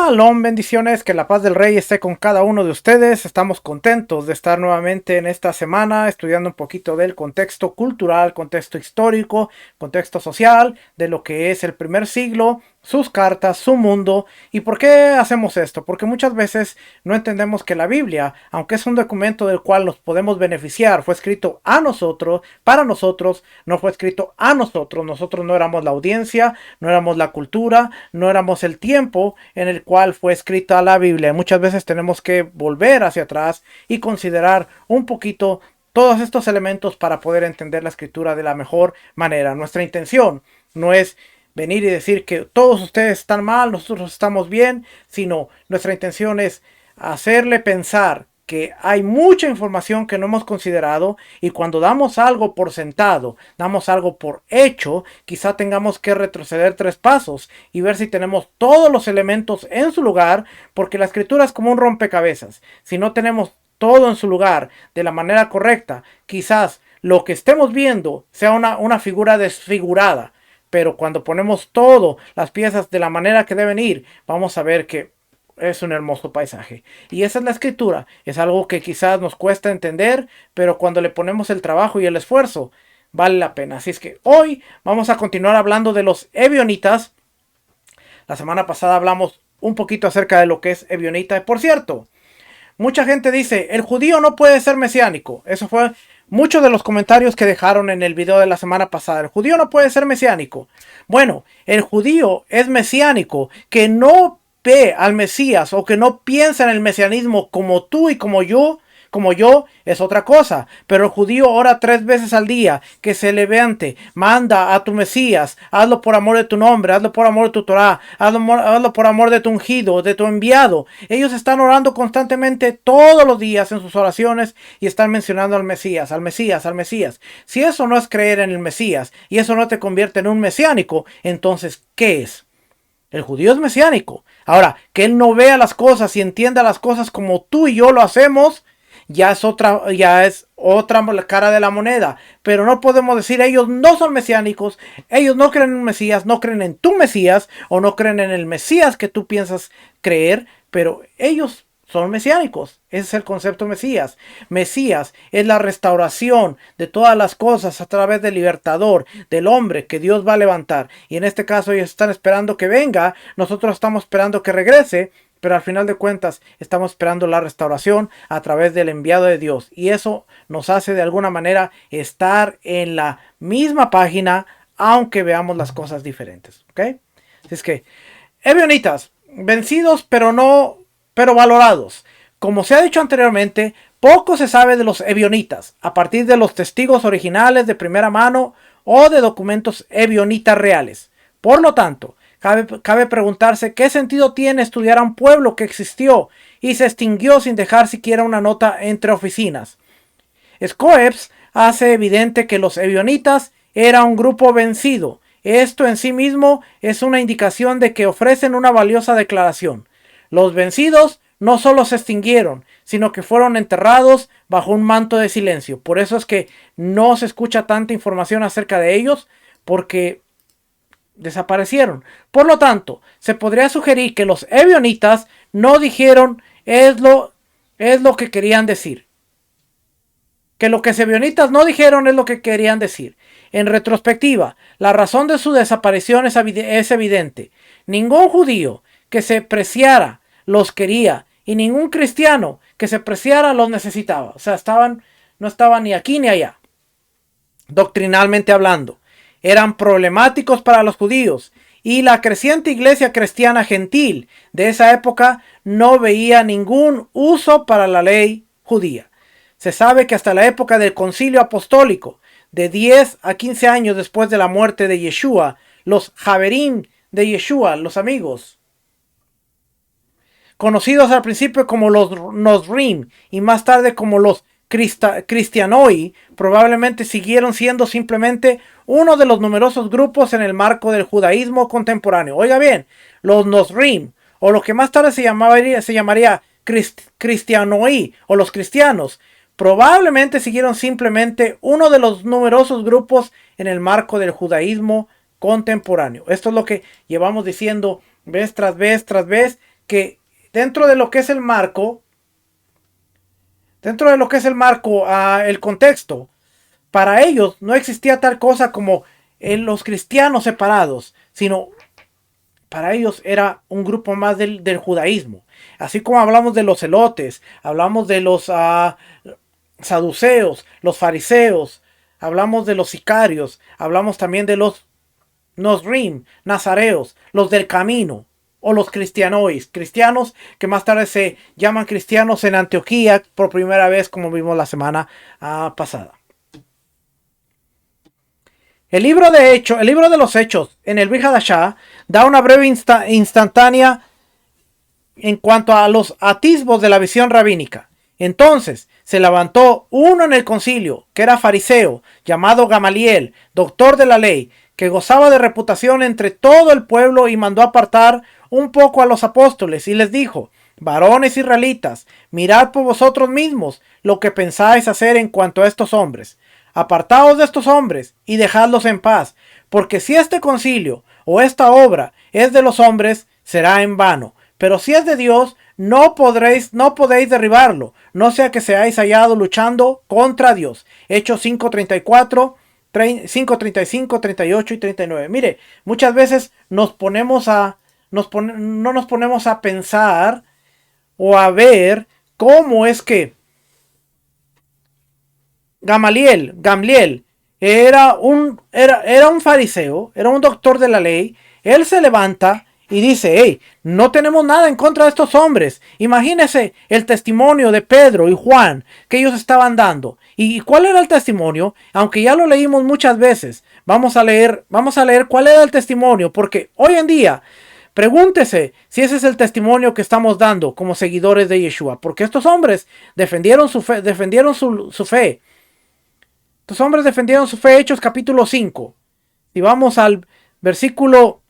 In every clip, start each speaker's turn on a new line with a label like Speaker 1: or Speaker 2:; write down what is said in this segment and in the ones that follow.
Speaker 1: Shalom, bendiciones, que la paz del Rey esté con cada uno de ustedes. Estamos contentos de estar nuevamente en esta semana estudiando un poquito del contexto cultural, contexto histórico, contexto social, de lo que es el primer siglo, sus cartas, su mundo. ¿Y por qué hacemos esto? Porque muchas veces no entendemos que la Biblia, aunque es un documento del cual nos podemos beneficiar, fue escrito a nosotros, para nosotros, no fue escrito a nosotros. Nosotros no éramos la audiencia, no éramos la cultura, no éramos el tiempo en el cual fue escrita la Biblia. Muchas veces tenemos que volver hacia atrás y considerar un poquito todos estos elementos para poder entender la escritura de la mejor manera. Nuestra intención no es venir y decir que todos ustedes están mal, nosotros estamos bien, sino nuestra intención es hacerle pensar que hay mucha información que no hemos considerado, y cuando damos algo por sentado, damos algo por hecho, quizá tengamos que retroceder 3 pasos y ver si tenemos todos los elementos en su lugar, porque la escritura es como un rompecabezas. Si no tenemos todo en su lugar de la manera correcta, quizás lo que estemos viendo sea una figura desfigurada. Pero cuando ponemos todas las piezas de la manera que deben ir, vamos a ver que es un hermoso paisaje. Y esa es la escritura. Es algo que quizás nos cuesta entender, pero cuando le ponemos el trabajo y el esfuerzo, vale la pena. Así es que hoy vamos a continuar hablando de los ebionitas. La semana pasada hablamos un poquito acerca de lo que es ebionita. Por cierto, mucha gente dice, el judío no puede ser mesiánico. Eso fue muchos de los comentarios que dejaron en el video de la semana pasada. El judío no puede ser mesiánico. Bueno, el judío es mesiánico que no ve al Mesías o que no piensa en el mesianismo como tú y como yo, es otra cosa. Pero el judío ora 3 veces al día, que se levante, manda a tu Mesías, hazlo por amor de tu nombre, hazlo por amor de tu Torah, hazlo por amor de tu ungido, de tu enviado. Ellos están orando constantemente todos los días en sus oraciones y están mencionando al Mesías, al Mesías, al Mesías. Si eso no es creer en el Mesías y eso no te convierte en un mesiánico, entonces, ¿qué es? El judío es mesiánico. Ahora, que él no vea las cosas y entienda las cosas como tú y yo lo hacemos, ya es otra cara de la moneda. Pero no podemos decir ellos no son mesiánicos, ellos no creen en un Mesías, no creen en tu Mesías o no creen en el Mesías que tú piensas creer, pero ellos son mesiánicos. Ese es el concepto Mesías. Mesías es la restauración de todas las cosas a través del libertador, del hombre que Dios va a levantar. Y en este caso ellos están esperando que venga, nosotros estamos esperando que regrese, pero al final de cuentas estamos esperando la restauración a través del enviado de Dios. Y eso nos hace de alguna manera estar en la misma página, aunque veamos las cosas diferentes. ¿Ok? Así es que, ebionitas, vencidos pero valorados. Como se ha dicho anteriormente, poco se sabe de los ebionitas a partir de los testigos originales de primera mano o de documentos ebionitas reales. Por lo tanto, cabe preguntarse qué sentido tiene estudiar a un pueblo que existió y se extinguió sin dejar siquiera una nota entre oficinas. Scoeps hace evidente que los ebionitas era un grupo vencido. Esto en sí mismo es una indicación de que ofrecen una valiosa declaración. Los vencidos no solo se extinguieron, sino que fueron enterrados bajo un manto de silencio. Por eso es que no se escucha tanta información acerca de ellos, porque desaparecieron. Por lo tanto, se podría sugerir que los ebionitas no dijeron es lo que querían decir. Que lo que los ebionitas no dijeron es lo que querían decir. En retrospectiva, la razón de su desaparición es evidente. Ningún judío que se preciara los quería, y ningún cristiano que se preciara los necesitaba. O sea, no estaban ni aquí ni allá. Doctrinalmente hablando, eran problemáticos para los judíos, y la creciente iglesia cristiana gentil de esa época no veía ningún uso para la ley judía. Se sabe que hasta la época del concilio apostólico, de 10 a 15 años después de la muerte de Yeshua, los Javerim de Yeshua, los amigos, conocidos al principio como los Nosrim y más tarde como los Cristianoi, probablemente siguieron siendo simplemente uno de los numerosos grupos en el marco del judaísmo contemporáneo. Oiga bien, los Nosrim, o lo que más tarde se llamaría Cristianoi, o los cristianos, probablemente siguieron simplemente uno de los numerosos grupos en el marco del judaísmo contemporáneo. Esto es lo que llevamos diciendo vez tras vez tras vez, que dentro de lo que es el marco, el contexto, para ellos no existía tal cosa como los cristianos separados, sino para ellos era un grupo más del judaísmo. Así como hablamos de los celotes, hablamos de los saduceos, los fariseos, hablamos de los sicarios, hablamos también de los nosrim, nazareos, los del camino, o los cristianois, cristianos que más tarde se llaman cristianos en Antioquía por primera vez, como vimos la semana pasada. El libro de los Hechos en el Brit Hadashah da una breve instantánea en cuanto a los atisbos de la visión rabínica. Entonces se levantó uno en el concilio, que era fariseo, llamado Gamaliel, doctor de la ley, que gozaba de reputación entre todo el pueblo, y mandó apartar un poco a los apóstoles y les dijo: varones israelitas, mirad por vosotros mismos lo que pensáis hacer en cuanto a estos hombres. Apartaos de estos hombres y dejadlos en paz, porque si este concilio o esta obra es de los hombres, será en vano. Pero si es de Dios, no podéis derribarlo, no sea que seáis hallados luchando contra Dios. Hechos 5:34, 5:35, 38 y 39. Mire, muchas veces no nos ponemos a pensar o a ver cómo es que Gamaliel era un fariseo, era un doctor de la ley. Él se levanta y dice: hey, no tenemos nada en contra de estos hombres. Imagínense el testimonio de Pedro y Juan que ellos estaban dando. ¿Y cuál era el testimonio? Aunque ya lo leímos muchas veces, vamos a leer cuál era el testimonio, porque hoy en día pregúntese si ese es el testimonio que estamos dando como seguidores de Yeshua, porque estos hombres defendieron su fe. Estos hombres defendieron su fe. Hechos capítulo 5. Si vamos al versículo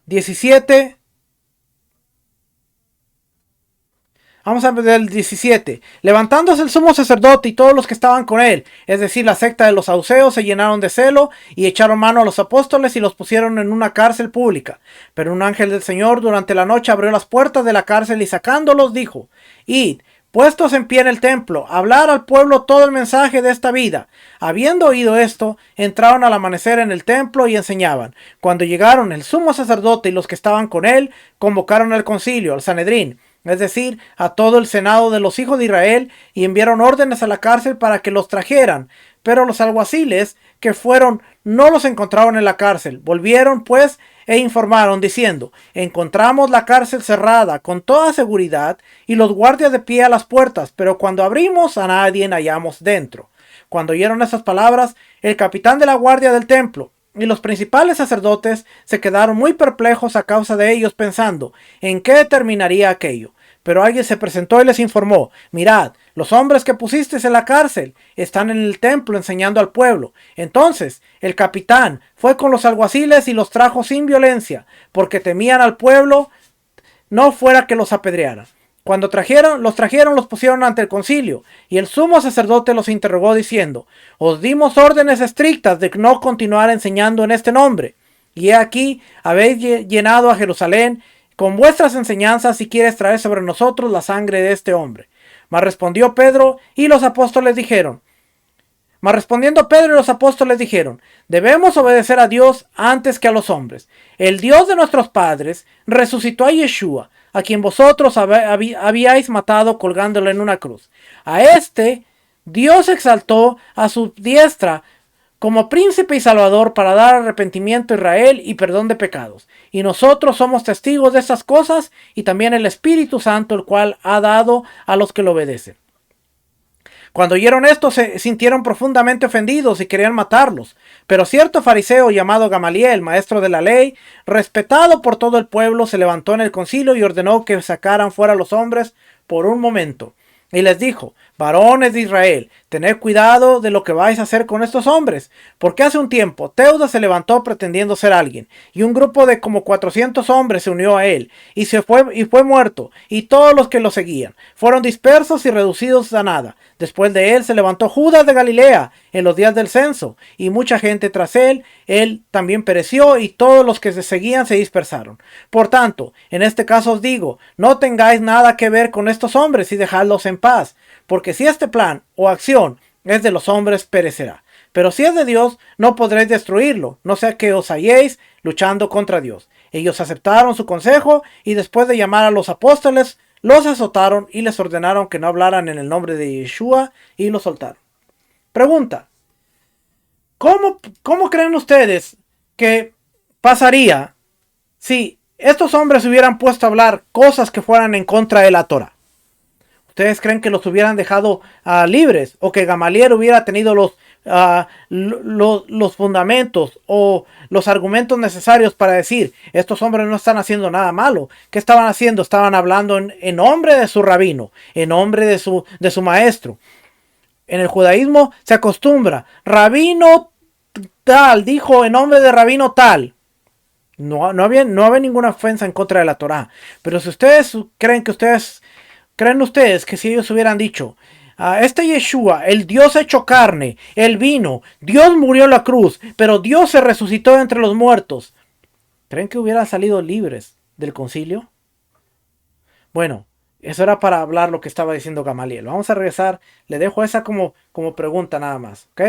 Speaker 1: 17. Vamos a ver el 17. Levantándose el sumo sacerdote y todos los que estaban con él, es decir, la secta de los saduceos, se llenaron de celo y echaron mano a los apóstoles y los pusieron en una cárcel pública. Pero un ángel del Señor durante la noche abrió las puertas de la cárcel y sacándolos dijo: id, puestos en pie en el templo, hablar al pueblo todo el mensaje de esta vida. Habiendo oído esto, entraron al amanecer en el templo y enseñaban. Cuando llegaron el sumo sacerdote y los que estaban con él, convocaron al concilio, al Sanedrín, es decir, a todo el senado de los hijos de Israel, y enviaron órdenes a la cárcel para que los trajeran. Pero los alguaciles que fueron no los encontraron en la cárcel. Volvieron pues e informaron diciendo: encontramos la cárcel cerrada con toda seguridad y los guardias de pie a las puertas, pero cuando abrimos a nadie hallamos dentro. Cuando oyeron esas palabras, el capitán de la guardia del templo y los principales sacerdotes se quedaron muy perplejos a causa de ellos, pensando en qué terminaría aquello. Pero alguien se presentó y les informó: mirad, los hombres que pusisteis en la cárcel están en el templo enseñando al pueblo. Entonces el capitán fue con los alguaciles y los trajo sin violencia, porque temían al pueblo, no fuera que los apedrearan. Cuando los pusieron ante el concilio, y el sumo sacerdote los interrogó diciendo: os dimos órdenes estrictas de no continuar enseñando en este nombre, y he aquí habéis llenado a Jerusalén con vuestras enseñanzas, y quieres traer sobre nosotros la sangre de este hombre. Mas respondiendo Pedro y los apóstoles dijeron: debemos obedecer a Dios antes que a los hombres. El Dios de nuestros padres resucitó a Yeshua, a quien vosotros habíais matado colgándolo en una cruz. A este Dios exaltó a su diestra como príncipe y salvador, para dar arrepentimiento a Israel y perdón de pecados. Y nosotros somos testigos de estas cosas, y también el Espíritu Santo, el cual ha dado a los que lo obedecen. Cuando oyeron esto, se sintieron profundamente ofendidos y querían matarlos. Pero cierto fariseo llamado Gamaliel, maestro de la ley, respetado por todo el pueblo, se levantó en el concilio y ordenó que sacaran fuera a los hombres por un momento. Y les dijo: varones de Israel, tened cuidado de lo que vais a hacer con estos hombres, porque hace un tiempo Teuda se levantó pretendiendo ser alguien, y un grupo de como 400 hombres se unió a él, y fue muerto, y todos los que lo seguían fueron dispersos y reducidos a nada. Después de él se levantó Judas de Galilea en los días del censo, y mucha gente tras él también pereció, y todos los que se seguían se dispersaron. Por tanto, en este caso os digo, no tengáis nada que ver con estos hombres y dejadlos en paz, porque si este plan o acción es de los hombres, perecerá. Pero si es de Dios, no podréis destruirlo, no sea que os halléis luchando contra Dios. Ellos aceptaron su consejo y después de llamar a los apóstoles, los azotaron y les ordenaron que no hablaran en el nombre de Yeshua y los soltaron. Pregunta: ¿Cómo creen ustedes que pasaría si estos hombres se hubieran puesto a hablar cosas que fueran en contra de la Torah? ¿Ustedes creen que los hubieran dejado libres? ¿O que Gamaliel hubiera tenido los fundamentos o los argumentos necesarios para decir, estos hombres no están haciendo nada malo? ¿Qué estaban haciendo? Estaban hablando en nombre de su rabino, en nombre de su maestro. En el judaísmo se acostumbra, rabino tal dijo en nombre de rabino tal. No había ninguna ofensa en contra de la Torah. Pero si ustedes creen ustedes que si ellos hubieran dicho, este Yeshua, el Dios hecho carne, él vino, Dios murió en la cruz, pero Dios se resucitó entre los muertos, ¿creen que hubieran salido libres del concilio? Bueno, eso era para hablar lo que estaba diciendo Gamaliel. Vamos a regresar, le dejo esa como pregunta nada más, ¿ok?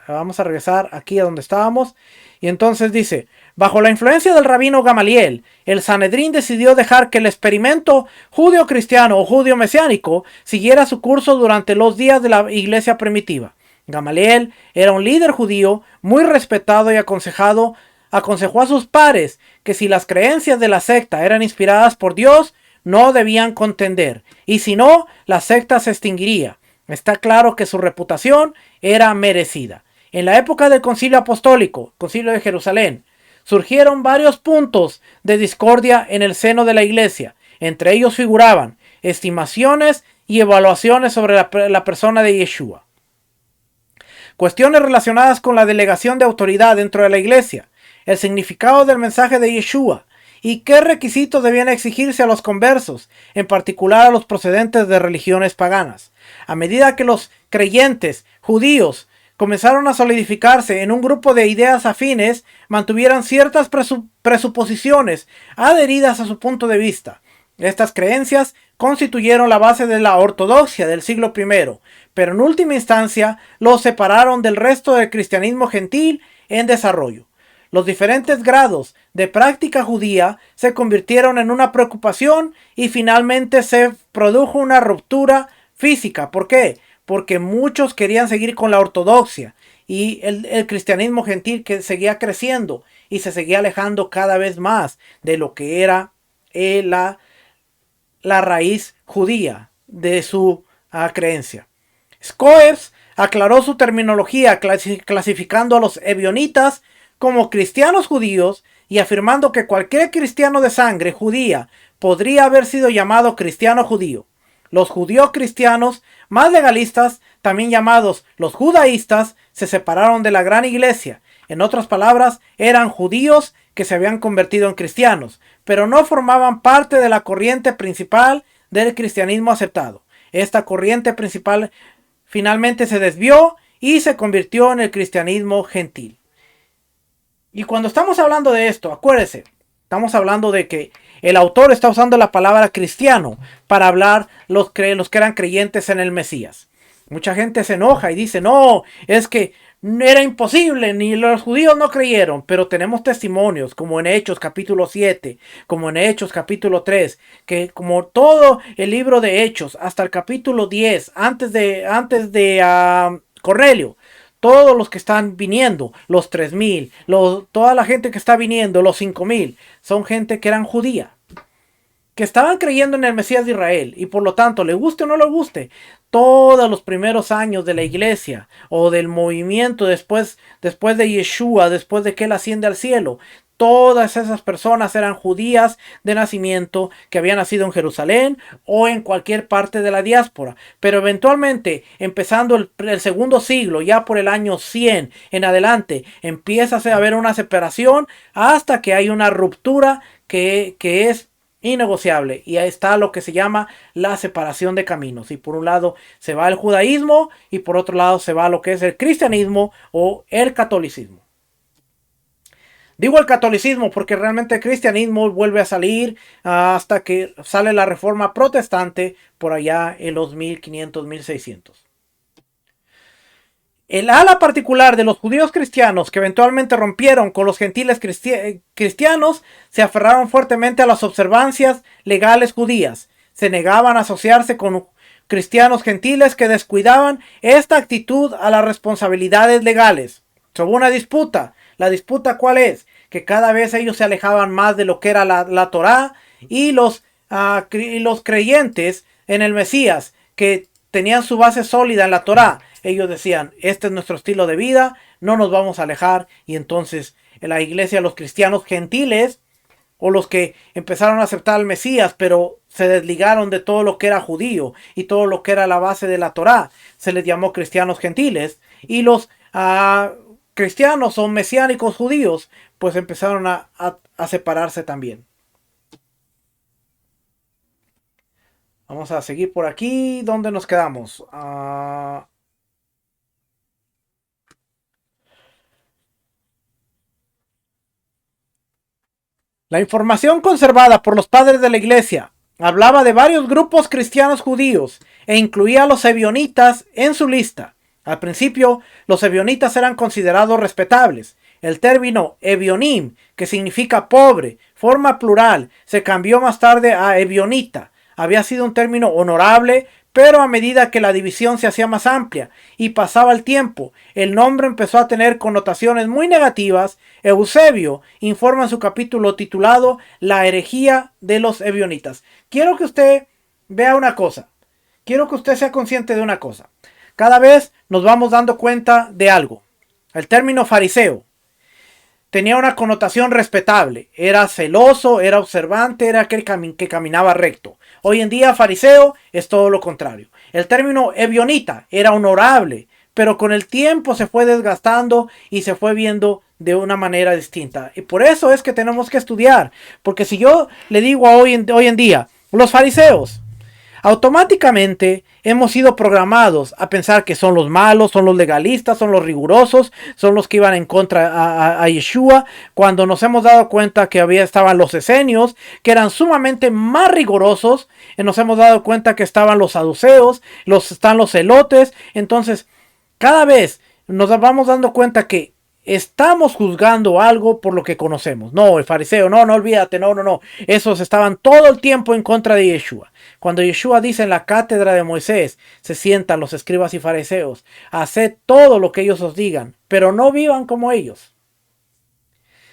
Speaker 1: Vamos a regresar aquí a donde estábamos. Y entonces dice, bajo la influencia del rabino Gamaliel, el Sanedrín decidió dejar que el experimento judío-cristiano o judío-mesiánico siguiera su curso durante los días de la iglesia primitiva. Gamaliel era un líder judío muy respetado y aconsejó a sus pares que si las creencias de la secta eran inspiradas por Dios, no debían contender, y si no, la secta se extinguiría. Está claro que su reputación era merecida. En la época del Concilio Apostólico, Concilio de Jerusalén, surgieron varios puntos de discordia en el seno de la iglesia. Entre ellos figuraban estimaciones y evaluaciones sobre la persona de Yeshua. Cuestiones relacionadas con la delegación de autoridad dentro de la iglesia, el significado del mensaje de Yeshua, y qué requisitos debían exigirse a los conversos, en particular a los procedentes de religiones paganas. A medida que los creyentes judíos comenzaron a solidificarse en un grupo de ideas afines, mantuvieron ciertas presuposiciones adheridas a su punto de vista. Estas creencias constituyeron la base de la ortodoxia del siglo I, pero en última instancia los separaron del resto del cristianismo gentil en desarrollo. Los diferentes grados de práctica judía se convirtieron en una preocupación y finalmente se produjo una ruptura física. ¿Por qué? Porque muchos querían seguir con la ortodoxia y el cristianismo gentil que seguía creciendo y se seguía alejando cada vez más de lo que era la raíz judía de su creencia. Scoers aclaró su terminología clasificando a los ebionitas como cristianos judíos y afirmando que cualquier cristiano de sangre judía podría haber sido llamado cristiano judío. Los judíos cristianos más legalistas, también llamados los judaístas, se separaron de la gran iglesia. En otras palabras, eran judíos que se habían convertido en cristianos, pero no formaban parte de la corriente principal del cristianismo aceptado. Esta corriente principal finalmente se desvió y se convirtió en el cristianismo gentil. Y cuando estamos hablando de esto, acuérdense, estamos hablando de que el autor está usando la palabra cristiano para hablar los que eran creyentes en el Mesías. Mucha gente se enoja y dice, no, es que era imposible, ni los judíos no creyeron, pero tenemos testimonios como en Hechos capítulo 7, como en Hechos capítulo 3, que como todo el libro de Hechos hasta el capítulo 10, antes de Cornelio, todos los que están viniendo, los 3,000, toda la gente que está viniendo, los 5,000, son gente que eran judía, que estaban creyendo en el Mesías de Israel, y por lo tanto, le guste o no le guste, todos los primeros años de la iglesia o del movimiento después de Yeshua, después de que él asciende al cielo, todas esas personas eran judías de nacimiento que habían nacido en Jerusalén o en cualquier parte de la diáspora. Pero eventualmente, empezando el segundo siglo, ya por el año 100 en adelante, empieza a haber una separación hasta que hay una ruptura que es innegociable. Y ahí está lo que se llama la separación de caminos. Y por un lado se va el judaísmo y por otro lado se va lo que es el cristianismo o el catolicismo. Digo el catolicismo porque realmente el cristianismo vuelve a salir hasta que sale la reforma protestante por allá en los 1500, 1600. El ala particular de los judíos cristianos que eventualmente rompieron con los gentiles cristianos se aferraron fuertemente a las observancias legales judías. Se negaban a asociarse con cristianos gentiles que descuidaban esta actitud a las responsabilidades legales. Hubo una disputa. ¿La disputa cuál es? Que cada vez ellos se alejaban más de lo que era la Torá y los creyentes en el Mesías que tenían su base sólida en la Torá. Ellos decían, este es nuestro estilo de vida, no nos vamos a alejar. Y entonces en la iglesia los cristianos gentiles o los que empezaron a aceptar al Mesías pero se desligaron de todo lo que era judío y todo lo que era la base de la Torá, se les llamó cristianos gentiles. Y los cristianos o mesiánicos judíos pues empezaron a separarse también. Vamos a seguir por aquí. ¿Dónde nos quedamos? La información conservada por los padres de la iglesia hablaba de varios grupos cristianos judíos e incluía a los ebionitas en su lista. Al principio, los ebionitas eran considerados respetables. El término ebionim, que significa pobre, forma plural, se cambió más tarde a ebionita. Había sido un término honorable, pero a medida que la división se hacía más amplia y pasaba el tiempo, el nombre empezó a tener connotaciones muy negativas. Eusebio informa en su capítulo titulado La herejía de los ebionitas. Quiero que usted vea una cosa. Quiero que usted sea consciente de una cosa. Cada vez nos vamos dando cuenta de algo. El término fariseo tenía una connotación respetable. Era celoso, era observante, era aquel que caminaba recto. Hoy en día fariseo es todo lo contrario. El término ebionita era honorable, pero con el tiempo se fue desgastando y se fue viendo de una manera distinta. Y por eso es que tenemos que estudiar. Porque si yo le digo hoy en día, los fariseos, automáticamente hemos sido programados a pensar que son los malos, son los legalistas, son los rigurosos, son los que iban en contra a Yeshua, cuando nos hemos dado cuenta que estaban los esenios, que eran sumamente más rigurosos, y nos hemos dado cuenta que estaban los saduceos, están los celotes. Entonces, cada vez nos vamos dando cuenta que estamos juzgando algo por lo que conocemos. No, el fariseo, no olvídate, no. Esos estaban todo el tiempo en contra de Yeshua. Cuando Yeshua dice en la cátedra de Moisés, se sientan los escribas y fariseos, haced todo lo que ellos os digan, pero no vivan como ellos.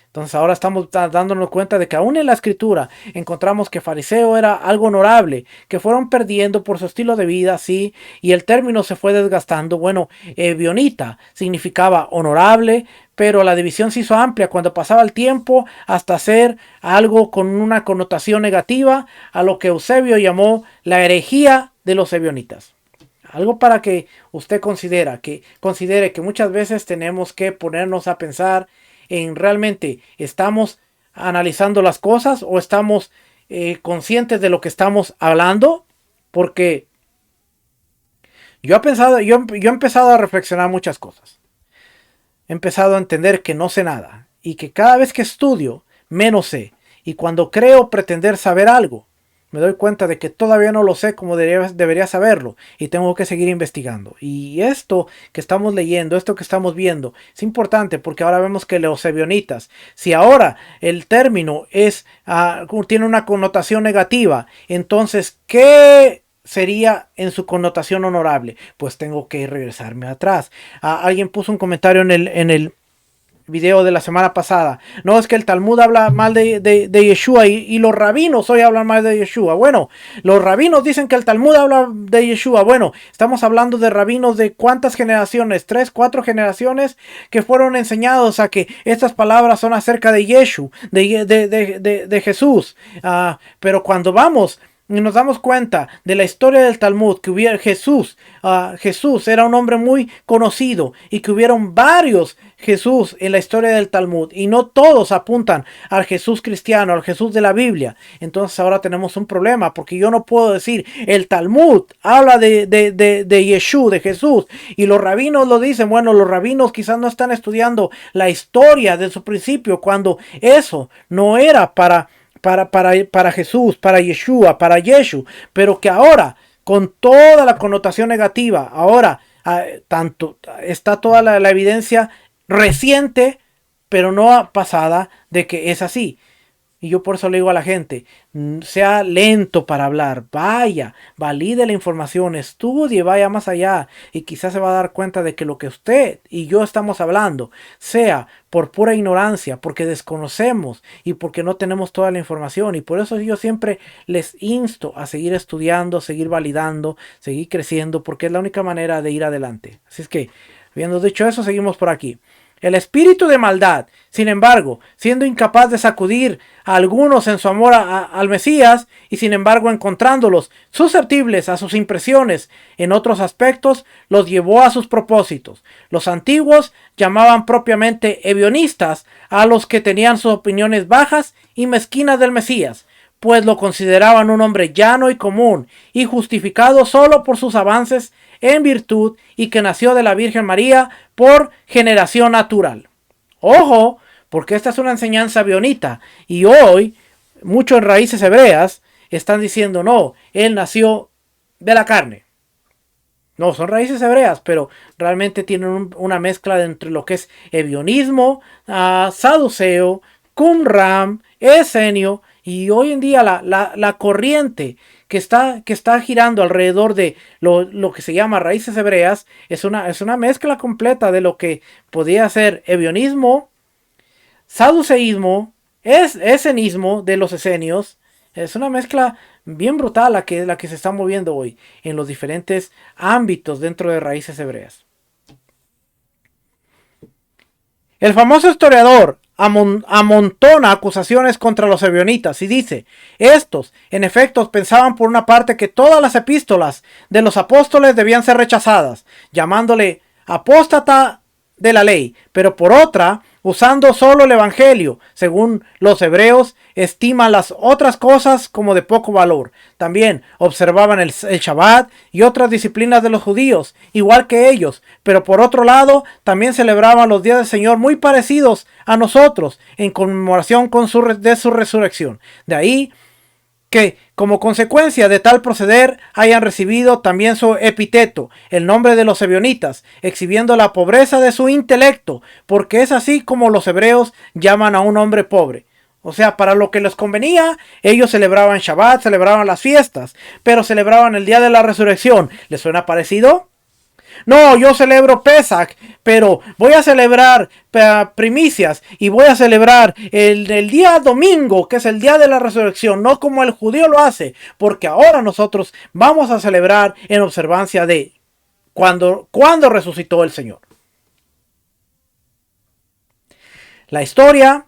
Speaker 1: Entonces ahora estamos dándonos cuenta de que aún en la escritura encontramos que fariseo era algo honorable, que fueron perdiendo por su estilo de vida, sí, y el término se fue desgastando. Bueno, ebionita significaba honorable, pero la división se hizo amplia cuando pasaba el tiempo hasta ser algo con una connotación negativa, a lo que Eusebio llamó la herejía de los ebionitas. Algo para que usted considere que muchas veces tenemos que ponernos a pensar en realmente estamos analizando las cosas o estamos conscientes de lo que estamos hablando, porque yo he empezado a reflexionar muchas cosas. He empezado a entender que no sé nada y que cada vez que estudio menos sé, y cuando creo pretender saber algo me doy cuenta de que todavía no lo sé como debería saberlo y tengo que seguir investigando. Y esto que estamos leyendo, esto que estamos viendo, es importante porque ahora vemos que los ebionitas, si ahora el término tiene una connotación negativa, entonces, ¿qué sería en su connotación honorable? Pues tengo que regresarme atrás. Alguien puso un comentario en el video de la semana pasada. No es que el Talmud habla mal de Yeshua y los rabinos hoy hablan mal de Yeshua. Bueno, los rabinos dicen que el Talmud habla de Yeshua. Bueno, estamos hablando de rabinos de cuántas generaciones, 3, 4 generaciones que fueron enseñados a que estas palabras son acerca de Yeshua, de Jesús. Pero cuando vamos y nos damos cuenta de la historia del Talmud, que hubiera Jesús era un hombre muy conocido y que hubieron varios Jesús en la historia del Talmud y no todos apuntan al Jesús cristiano, al Jesús de la Biblia. Entonces ahora tenemos un problema, porque yo no puedo decir el Talmud habla de Yeshua, de Jesús, y los rabinos lo dicen. Bueno, los rabinos quizás no están estudiando la historia de su principio, cuando eso no era para Jesús, para Yeshua, para Yeshu, pero que ahora, con toda la connotación negativa, ahora tanto está toda la evidencia reciente, pero no pasada, de que es así. Y yo por eso le digo a la gente, sea lento para hablar, vaya, valide la información, estudie, vaya más allá, y quizás se va a dar cuenta de que lo que usted y yo estamos hablando sea por pura ignorancia, porque desconocemos y porque no tenemos toda la información. Y por eso yo siempre les insto a seguir estudiando, seguir validando, seguir creciendo, porque es la única manera de ir adelante. Así es que, habiendo dicho eso, seguimos por aquí. El espíritu de maldad, sin embargo, siendo incapaz de sacudir a algunos en su amor al Mesías, y sin embargo encontrándolos susceptibles a sus impresiones en otros aspectos, los llevó a sus propósitos. Los antiguos llamaban propiamente ebionistas a los que tenían sus opiniones bajas y mezquinas del Mesías, pues lo consideraban un hombre llano y común, y justificado solo por sus avances en virtud, y que nació de la Virgen María por generación natural. Ojo, porque esta es una enseñanza bionita, y hoy muchos en raíces hebreas están diciendo no, él nació de la carne. No, son raíces hebreas, pero realmente tienen una mezcla entre lo que es ebionismo, saduceo, qumram, esenio, y hoy en día la corriente que está girando alrededor de lo que se llama raíces hebreas es una mezcla completa de lo que podía ser ebionismo, saduceísmo, esenismo de los esenios. Es una mezcla bien brutal la que se está moviendo hoy en los diferentes ámbitos dentro de raíces hebreas. El famoso historiador amontona acusaciones contra los ebionitas y dice: estos, en efecto, pensaban por una parte que todas las epístolas de los apóstoles debían ser rechazadas, llamándole apóstata de la ley, pero por otra, usando solo el evangelio, según los hebreos, estiman las otras cosas como de poco valor. También observaban el Shabbat y otras disciplinas de los judíos, igual que ellos, pero por otro lado, también celebraban los días del Señor muy parecidos a nosotros, en conmemoración de su resurrección. De ahí que, como consecuencia de tal proceder, hayan recibido también su epíteto, el nombre de los ebionitas, exhibiendo la pobreza de su intelecto, porque es así como los hebreos llaman a un hombre pobre. O sea, para lo que les convenía, ellos celebraban Shabbat, celebraban las fiestas, pero celebraban el día de la resurrección. ¿Les suena parecido? No, yo celebro Pesach, pero voy a celebrar primicias y voy a celebrar el día domingo, que es el día de la resurrección, no como el judío lo hace, porque ahora nosotros vamos a celebrar en observancia de cuando resucitó el Señor. La historia,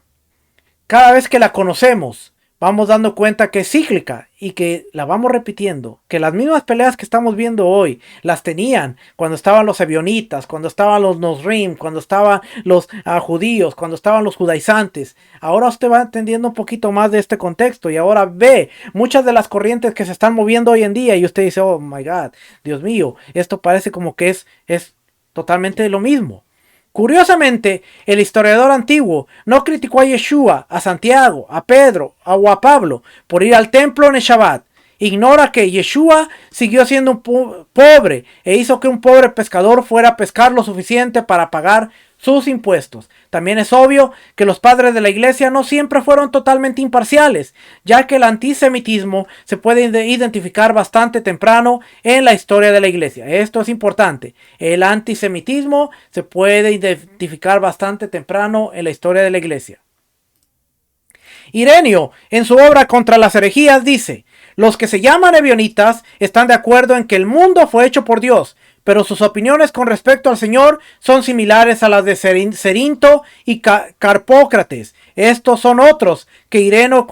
Speaker 1: cada vez que la conocemos, vamos dando cuenta que es cíclica y que la vamos repitiendo, que las mismas peleas que estamos viendo hoy las tenían cuando estaban los ebionitas, cuando estaban los nosrim, cuando estaban los judíos, cuando estaban los judaizantes. Ahora usted va entendiendo un poquito más de este contexto y ahora ve muchas de las corrientes que se están moviendo hoy en día y usted dice: oh my God, Dios mío, esto parece como que es totalmente lo mismo. Curiosamente, el historiador antiguo no criticó a Yeshua, a Santiago, a Pedro o a Pablo por ir al templo en el Shabbat. Ignora que Yeshua siguió siendo un pobre e hizo que un pobre pescador fuera a pescar lo suficiente para pagar sus impuestos. También es obvio que los padres de la iglesia no siempre fueron totalmente imparciales, ya que el antisemitismo se puede identificar bastante temprano en la historia de la iglesia. Esto es importante. El antisemitismo se puede identificar bastante temprano en la historia de la iglesia. Ireneo, en su obra Contra las herejías, dice: los que se llaman ebionitas están de acuerdo en que el mundo fue hecho por Dios, pero sus opiniones con respecto al Señor son similares a las de Cerinto y Carpócrates. Estos son otros que Ireneo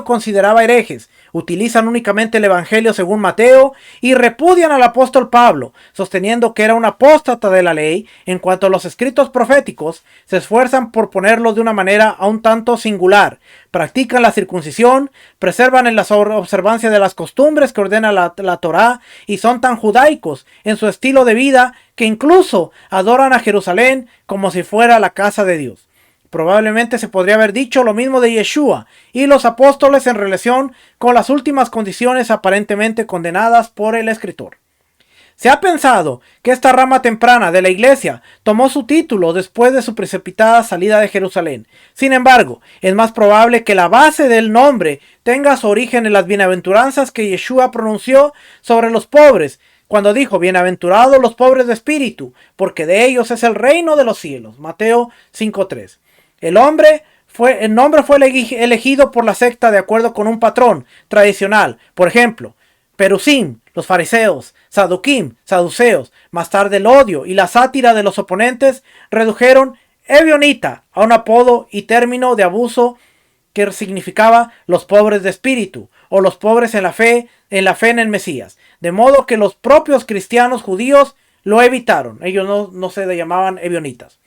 Speaker 1: consideraba herejes. Utilizan únicamente el Evangelio según Mateo y repudian al apóstol Pablo, sosteniendo que era un apóstata de la ley. En cuanto a los escritos proféticos, se esfuerzan por ponerlos de una manera a un tanto singular. Practican la circuncisión, preservan la observancia de las costumbres que ordena la Torá y son tan judaicos en su estilo de vida que incluso adoran a Jerusalén como si fuera la casa de Dios. Probablemente se podría haber dicho lo mismo de Yeshua y los apóstoles en relación con las últimas condiciones aparentemente condenadas por el escritor. Se ha pensado que esta rama temprana de la iglesia tomó su título después de su precipitada salida de Jerusalén. Sin embargo, es más probable que la base del nombre tenga su origen en las bienaventuranzas que Yeshua pronunció sobre los pobres, cuando dijo: bienaventurados los pobres de espíritu, porque de ellos es el reino de los cielos. Mateo 5:3. El nombre fue elegido por la secta de acuerdo con un patrón tradicional. Por ejemplo, Perusim, los fariseos; Saduquim, saduceos. Más tarde el odio y la sátira de los oponentes redujeron ebionita a un apodo y término de abuso que significaba los pobres de espíritu o los pobres en la fe en el Mesías. De modo que los propios cristianos judíos lo evitaron. Ellos no se llamaban ebionitas.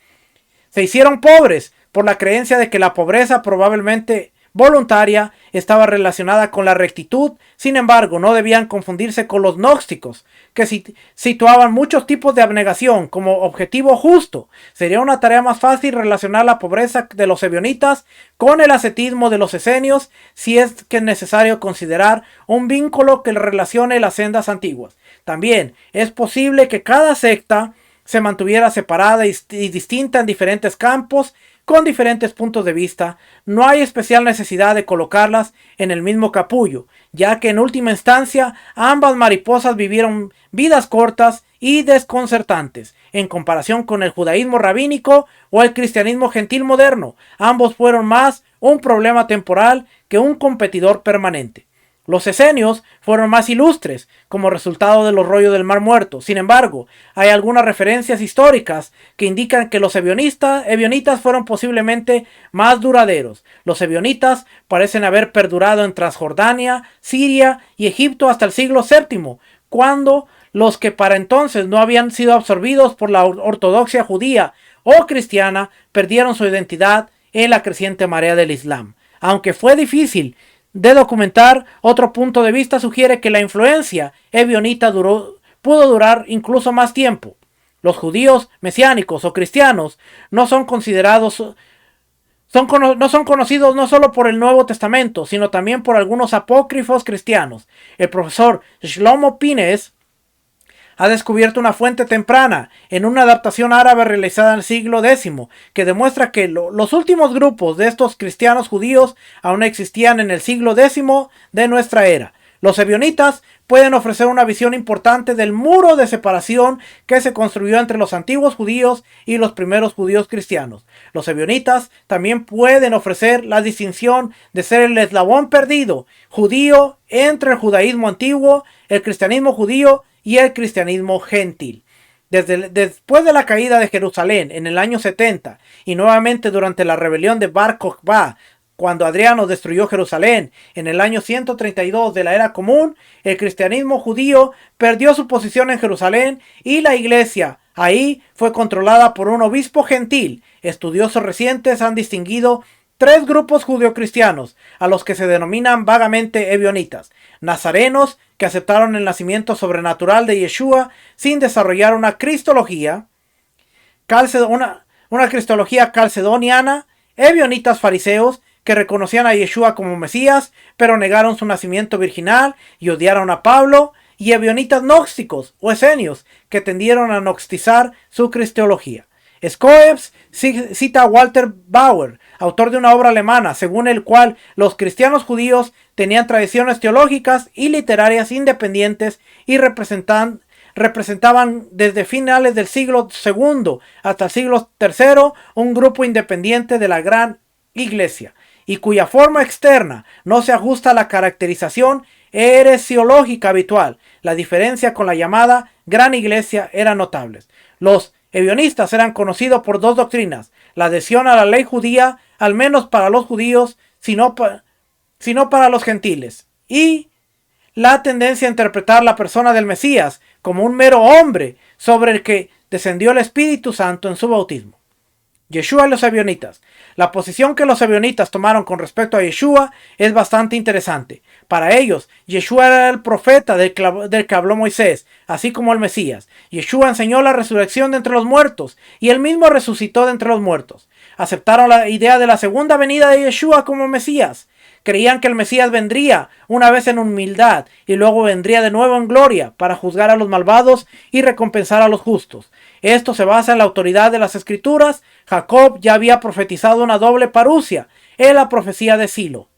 Speaker 1: Se hicieron pobres por la creencia de que la pobreza, probablemente voluntaria, estaba relacionada con la rectitud. Sin embargo, no debían confundirse con los gnósticos, que situaban muchos tipos de abnegación como objetivo justo. Sería una tarea más fácil relacionar la pobreza de los ebionitas con el ascetismo de los esenios, si es que es necesario considerar un vínculo que relacione las sendas antiguas. También es posible que cada secta se mantuviera separada y distinta en diferentes campos, con diferentes puntos de vista. No hay especial necesidad de colocarlas en el mismo capullo, ya que en última instancia ambas mariposas vivieron vidas cortas y desconcertantes. En comparación con el judaísmo rabínico o el cristianismo gentil moderno, ambos fueron más un problema temporal que un competidor permanente. Los esenios fueron más ilustres como resultado de los rollos del Mar Muerto. Sin embargo, hay algunas referencias históricas que indican que los ebionitas fueron posiblemente más duraderos. Los ebionitas parecen haber perdurado en Transjordania, Siria y Egipto hasta el siglo VII, cuando los que para entonces no habían sido absorbidos por la ortodoxia judía o cristiana perdieron su identidad en la creciente marea del Islam. Aunque fue difícil de documentar, otro punto de vista sugiere que la influencia ebionita pudo durar incluso más tiempo. Los judíos mesiánicos o cristianos no son conocidos no solo por el Nuevo Testamento, sino también por algunos apócrifos cristianos. El profesor Shlomo Pines ha descubierto una fuente temprana en una adaptación árabe realizada en el siglo X que demuestra que los últimos grupos de estos cristianos judíos aún existían en el siglo X de nuestra era. Los ebionitas pueden ofrecer una visión importante del muro de separación que se construyó entre los antiguos judíos y los primeros judíos cristianos. Los ebionitas también pueden ofrecer la distinción de ser el eslabón perdido judío entre el judaísmo antiguo, el cristianismo judío y el cristianismo gentil. Después de la caída de Jerusalén en el año 70 y nuevamente durante la rebelión de Bar Kokhba, cuando Adriano destruyó Jerusalén en el año 132 de la era común, el cristianismo judío perdió su posición en Jerusalén y la iglesia ahí fue controlada por un obispo gentil. Estudiosos recientes han distinguido tres grupos judeocristianos, a los que se denominan vagamente ebionitas: nazarenos, que aceptaron el nacimiento sobrenatural de Yeshua sin desarrollar una cristología, una cristología calcedoniana; ebionitas fariseos, que reconocían a Yeshua como Mesías, pero negaron su nacimiento virginal y odiaron a Pablo; y ebionitas gnósticos o esenios, que tendieron a gnosticizar su cristología. Schoeps cita a Walter Bauer, autor de una obra alemana, según el cual los cristianos judíos tenían tradiciones teológicas y literarias independientes y representaban desde finales del siglo II hasta el siglo III un grupo independiente de la gran iglesia, y cuya forma externa no se ajusta a la caracterización heresiológica habitual. La diferencia con la llamada gran iglesia era notable. Los ebionistas eran conocidos por dos doctrinas: la adhesión a la ley judía, al menos para los judíos, sino para los gentiles, y la tendencia a interpretar la persona del Mesías como un mero hombre sobre el que descendió el Espíritu Santo en su bautismo. Yeshua y los ebionitas. La posición que los ebionitas tomaron con respecto a Yeshua es bastante interesante. Para ellos, Yeshua era el profeta del que habló Moisés, así como el Mesías. Yeshua enseñó la resurrección de entre los muertos, y él mismo resucitó de entre los muertos. Aceptaron la idea de la segunda venida de Yeshua como Mesías. Creían que el Mesías vendría una vez en humildad y luego vendría de nuevo en gloria para juzgar a los malvados y recompensar a los justos. Esto se basa en la autoridad de las Escrituras. Jacob ya había profetizado una doble parusia en la profecía de Silo.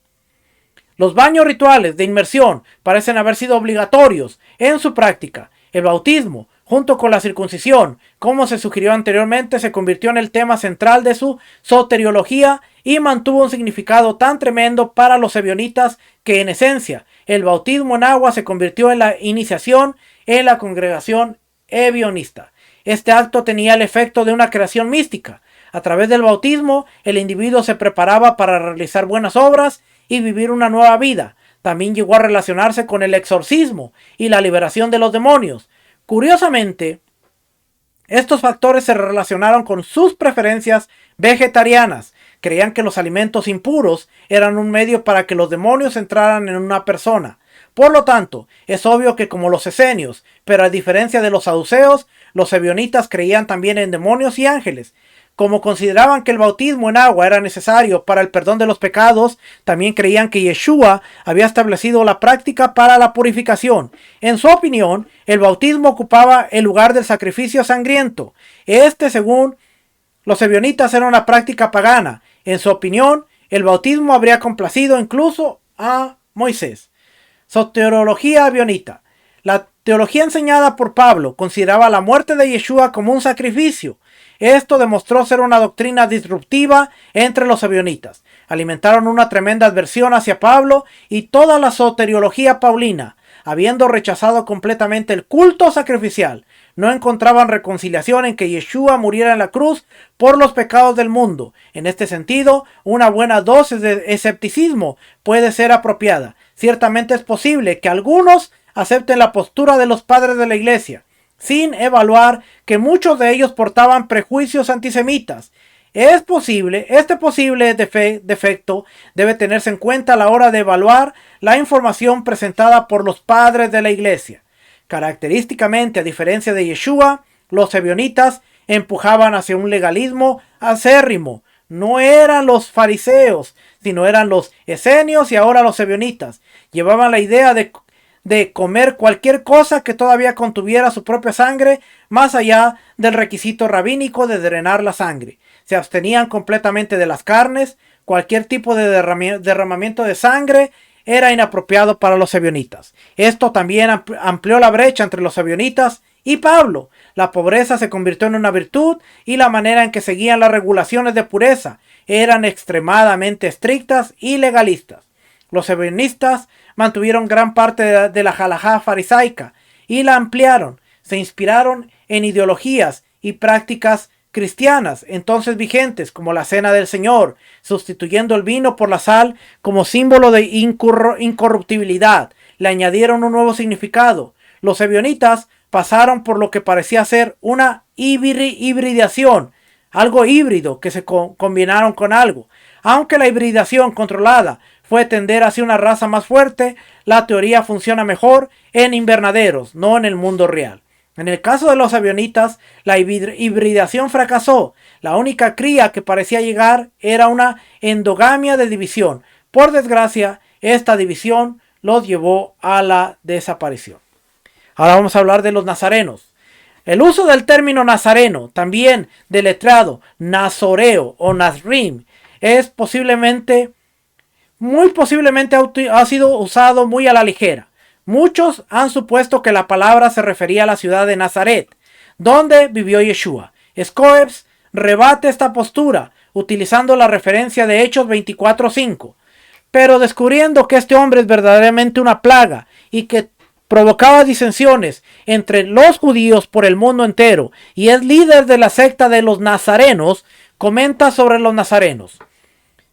Speaker 1: Los baños rituales de inmersión parecen haber sido obligatorios en su práctica. El bautismo, junto con la circuncisión, como se sugirió anteriormente, se convirtió en el tema central de su soteriología y mantuvo un significado tan tremendo para los ebionitas que, en esencia, el bautismo en agua se convirtió en la iniciación en la congregación ebionista. Este acto tenía el efecto de una creación mística. A través del bautismo, el individuo se preparaba para realizar buenas obras y vivir una nueva vida. También llegó a relacionarse con el exorcismo y la liberación de los demonios. Curiosamente, estos factores se relacionaron con sus preferencias vegetarianas. Creían que los alimentos impuros eran un medio para que los demonios entraran en una persona. Por lo tanto, es obvio que como los esenios, pero a diferencia de los saduceos, los ebionitas creían también en demonios y ángeles. Como consideraban que el bautismo en agua era necesario para el perdón de los pecados, también creían que Yeshua había establecido la práctica para la purificación. En su opinión, el bautismo ocupaba el lugar del sacrificio sangriento. Según los ebionitas, era una práctica pagana. En su opinión, el bautismo habría complacido incluso a Moisés. Soteriología ebionita. La teología enseñada por Pablo consideraba la muerte de Yeshua como un sacrificio. Esto demostró ser una doctrina disruptiva entre los ebionitas. Alimentaron una tremenda adversión hacia Pablo y toda la soteriología paulina. Habiendo rechazado completamente el culto sacrificial, no encontraban reconciliación en que Yeshua muriera en la cruz por los pecados del mundo. En este sentido, una buena dosis de escepticismo puede ser apropiada. Ciertamente es posible que algunos acepten la postura de los padres de la iglesia, sin evaluar que muchos de ellos portaban prejuicios antisemitas. Este posible defecto debe tenerse en cuenta a la hora de evaluar la información presentada por los padres de la iglesia. Característicamente, a diferencia de Yeshua, los ebionitas empujaban hacia un legalismo acérrimo. No eran los fariseos, sino eran los esenios y ahora los ebionitas. Llevaban la idea de comer cualquier cosa que todavía contuviera su propia sangre, más allá del requisito rabínico de drenar la sangre. Se abstenían completamente de las carnes. Cualquier tipo de derramamiento de sangre era inapropiado para los ebionitas. Esto también amplió la brecha entre los ebionitas y Pablo. La pobreza se convirtió en una virtud y la manera en que seguían las regulaciones de pureza eran extremadamente estrictas y legalistas. Los ebionistas mantuvieron gran parte de la halajá farisaica y la ampliaron. Se inspiraron en ideologías y prácticas cristianas entonces vigentes, como la cena del Señor, sustituyendo el vino por la sal como símbolo de incorruptibilidad. Le añadieron un nuevo significado. Los ebionitas pasaron por lo que parecía ser una hibridación, algo híbrido que se combinaron con algo. Aunque la hibridación controlada fue tender hacia una raza más fuerte, la teoría funciona mejor en invernaderos, no en el mundo real. En el caso de los ebionitas, la hibridación fracasó. La única cría que parecía llegar era una endogamia de división. Por desgracia, esta división los llevó a la desaparición. Ahora vamos a hablar de los nazarenos. El uso del término nazareno, también deletreado nazoreo o nazrim, es muy posiblemente ha sido usado muy a la ligera. Muchos han supuesto que la palabra se refería a la ciudad de Nazaret, donde vivió Yeshua. Scoebs rebate esta postura utilizando la referencia de Hechos 24:5, pero descubriendo que este hombre es verdaderamente una plaga y que provocaba disensiones entre los judíos por el mundo entero y es líder de la secta de los nazarenos, comenta sobre los nazarenos.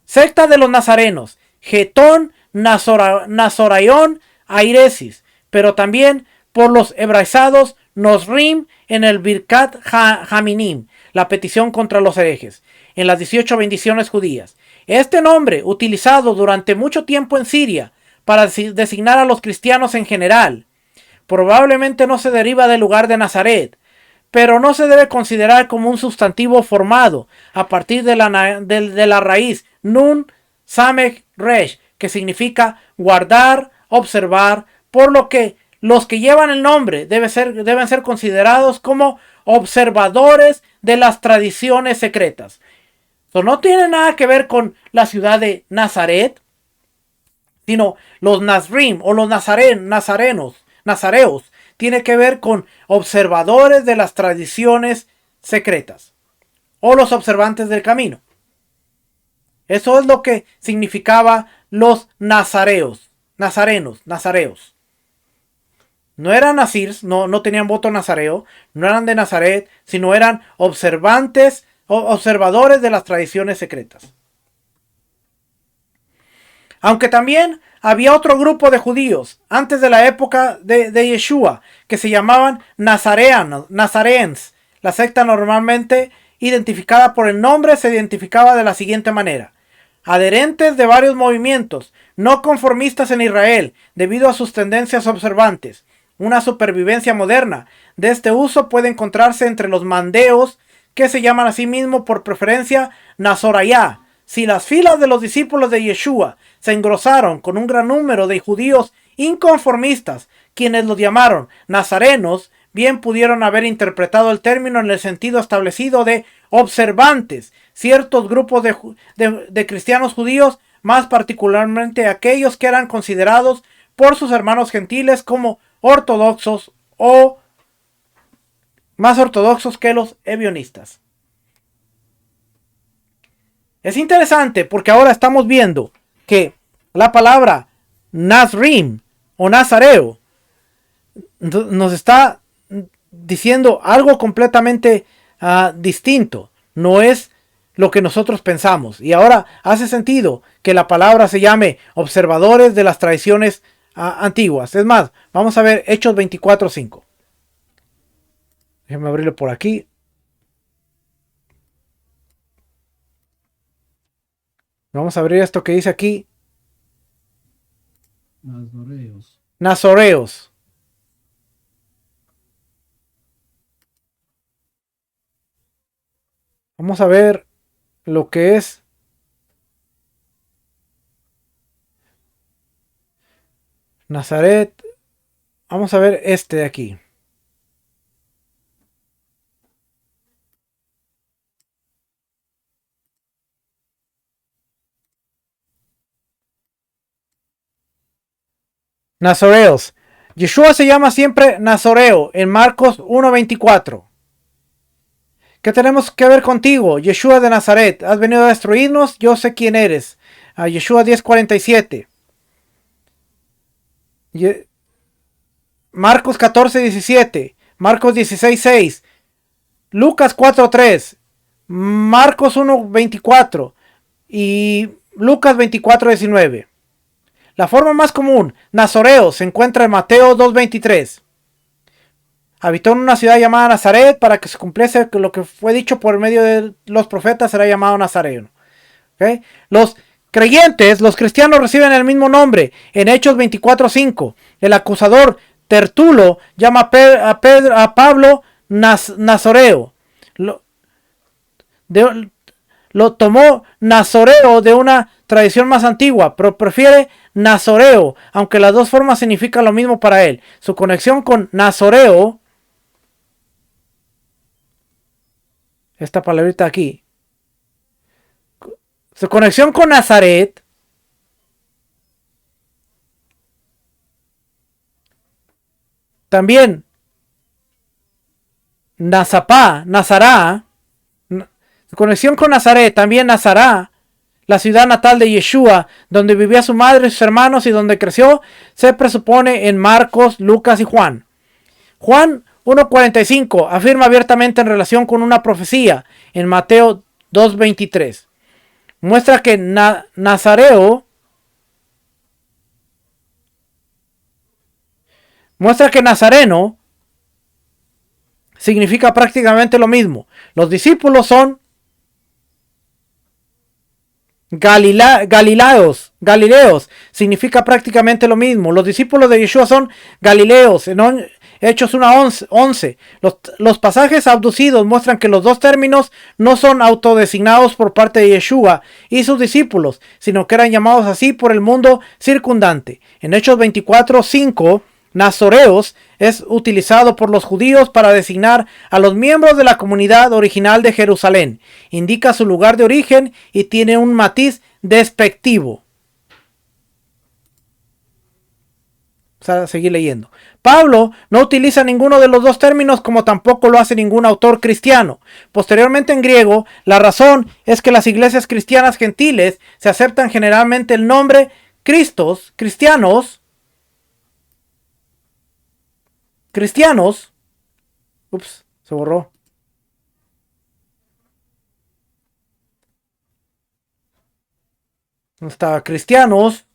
Speaker 1: Secta de los nazarenos, Getón, Nazorayón, Airesis, pero también por los hebraizados Nosrim en el Birkat Haminim, la petición contra los herejes, en las 18 bendiciones judías. Este nombre, utilizado durante mucho tiempo en Siria para designar a los cristianos en general, probablemente no se deriva del lugar de Nazaret, pero no se debe considerar como un sustantivo formado a partir de la raíz Nun Samech Resh, que significa guardar, observar, por lo que los que llevan el nombre deben ser considerados como observadores de las tradiciones secretas. Esto no tiene nada que ver con la ciudad de Nazaret, sino los Nazrim o los nazareos, tiene que ver con observadores de las tradiciones secretas o los observantes del camino. Eso es lo que significaba los nazareos. No eran nazirs, no tenían voto nazareo, no eran de Nazaret, sino eran observadores de las tradiciones secretas. Aunque también había otro grupo de judíos antes de la época de Yeshua que se llamaban Nazareans. La secta normalmente identificada por el nombre se identificaba de la siguiente manera: adherentes de varios movimientos no conformistas en Israel debido a sus tendencias observantes. Una supervivencia moderna de este uso puede encontrarse entre los mandeos, que se llaman a sí mismos por preferencia Nazorayá. Si las filas de los discípulos de Yeshua se engrosaron con un gran número de judíos inconformistas, quienes los llamaron nazarenos, bien pudieron haber interpretado el término en el sentido establecido de observantes. Ciertos grupos de cristianos judíos, más particularmente aquellos que eran considerados por sus hermanos gentiles como ortodoxos o más ortodoxos que los ebionistas. Es interesante porque ahora estamos viendo que la palabra Nazrim o Nazareo nos está diciendo algo completamente distinto. No es lo que nosotros pensamos. Y ahora hace sentido que la palabra se llame observadores de las tradiciones antiguas. Es más, vamos a ver Hechos 24:5. Déjenme abrirlo por aquí. Vamos a abrir esto que dice aquí. Nazoreos. Vamos a ver lo que es Nazaret. Vamos a ver este de aquí. Nazoreos. Yeshua se llama siempre Nazoreo en Marcos 1:24. ¿Qué tenemos que ver contigo, Yeshua de Nazaret? ¿Has venido a destruirnos? Yo sé quién eres. Yeshua 10:47. Marcos 14:17. Marcos 16:6. Lucas 4:3. Marcos 1:24. Y Lucas 24:19. La forma más común, Nazoreo, se encuentra en Mateo 2:23. Habitó en una ciudad llamada Nazaret para que se cumpliese lo que fue dicho por medio de los profetas, será llamado Nazareno. ¿Okay? Los creyentes, los cristianos, reciben el mismo nombre. En Hechos 24:5, el acusador Tertulo llama a Pablo Nazoreo. Lo tomó Nazoreo de una tradición más antigua, pero prefiere Nazoreo, aunque las dos formas significan lo mismo para él. Su conexión con Nazoreo esta palabrita aquí. Su conexión con Nazaret también Nazapá, Nazará, su conexión con Nazaret, también Nazará, la ciudad natal de Yeshua, donde vivía su madre y sus hermanos y donde creció, se presupone en Marcos, Lucas y Juan. Juan 1.45 afirma abiertamente en relación con una profecía en Mateo 2.23. Muestra que Nazareno significa prácticamente lo mismo. Los discípulos son Galileos significa prácticamente lo mismo. Los discípulos de Yeshua son Galileos. En Hechos 1:11. Los pasajes abducidos muestran que los dos términos no son autodesignados por parte de Yeshua y sus discípulos, sino que eran llamados así por el mundo circundante. En Hechos 24:5, Nazoreos es utilizado por los judíos para designar a los miembros de la comunidad original de Jerusalén. Indica su lugar de origen y tiene un matiz despectivo. Vamos a seguir leyendo. Pablo no utiliza ninguno de los dos términos, como tampoco lo hace ningún autor cristiano. Posteriormente en griego, la razón es que las iglesias cristianas gentiles se aceptan generalmente el nombre cristianos, ups, se borró. ¿Dónde está? Cristianos,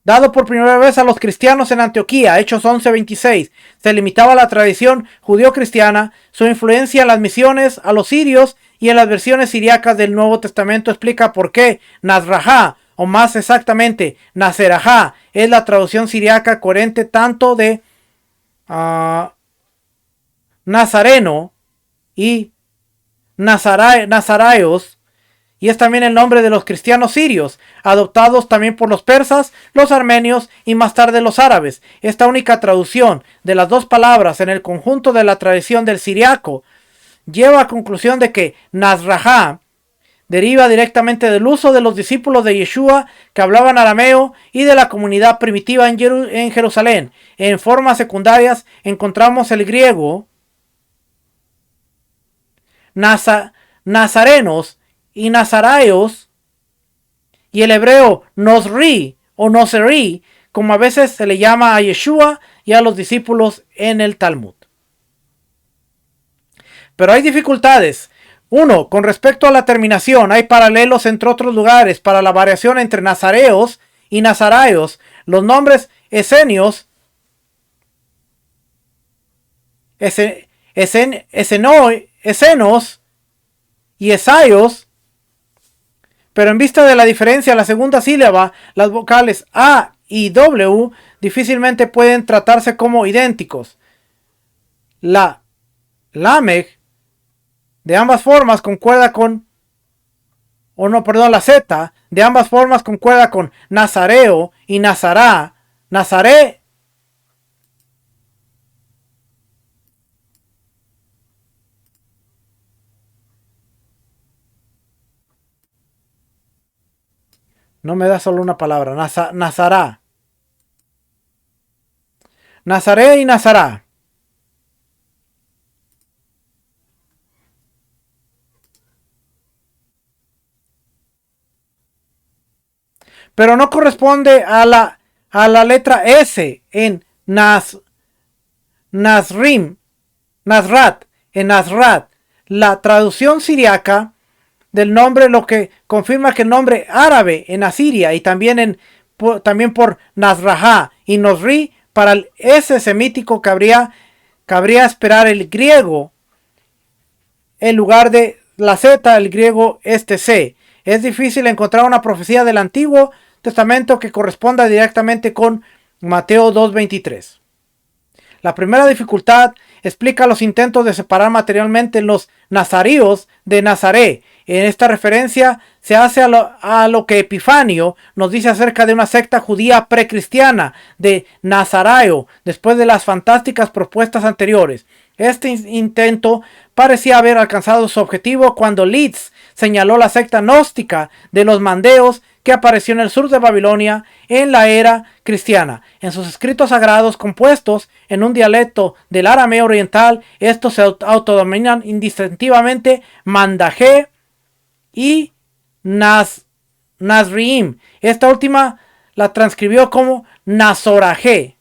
Speaker 1: dado por primera vez a los cristianos en Antioquía, Hechos 11:26. Se limitaba a la tradición judío-cristiana. Su influencia en las misiones a los sirios y en las versiones siriacas del Nuevo Testamento explica por qué Nazrajá, o más exactamente Nazerajá, es la traducción siriaca coherente tanto de Nazareno y Nazaraeos, y es también el nombre de los cristianos sirios, adoptados también por los persas, los armenios y más tarde los árabes. Esta única traducción de las dos palabras en el conjunto de la tradición del siriaco lleva a conclusión de que Nazrajá deriva directamente del uso de los discípulos de Yeshua que hablaban arameo y de la comunidad primitiva en Jerusalén. En formas secundarias encontramos el griego nazarenos y nazaraeos y el hebreo nosri o noseri, como a veces se le llama a Yeshua y a los discípulos en el Talmud. Pero hay dificultades. 1. Con respecto a la terminación, hay paralelos entre otros lugares para la variación entre nazareos y nazaraeos. Los nombres esenios, esenos y esaios, pero en vista de la diferencia en la segunda sílaba, las vocales A y W difícilmente pueden tratarse como idénticos. La Lamech de ambas formas concuerda con, la Z de ambas formas concuerda con Nazareo y Nazará. Nazaré no me da solo una palabra. Nazará. Nazaré y Nazará. Pero no corresponde a la letra S en Nazrat, en Nazrat. La traducción siriaca del nombre, lo que confirma que el nombre árabe en Asiria y también por Nazrajá y Nosri, para el S semítico cabría esperar el griego en lugar de la Z, el griego C. Es difícil encontrar una profecía del Antiguo Testamento que corresponda directamente con Mateo 2:23. La primera dificultad explica los intentos de separar materialmente los nazaríos de Nazaret. En esta referencia se hace a lo que Epifanio nos dice acerca de una secta judía precristiana de Nazaraeo, después de las fantásticas propuestas anteriores. Este intento parecía haber alcanzado su objetivo cuando Leeds señaló la secta gnóstica de los mandeos que apareció en el sur de Babilonia en la era cristiana. En sus escritos sagrados compuestos en un dialecto del arameo oriental, estos se autodominan indistintivamente Mandajé y Nazriim. Esta última la transcribió como Nazorajé,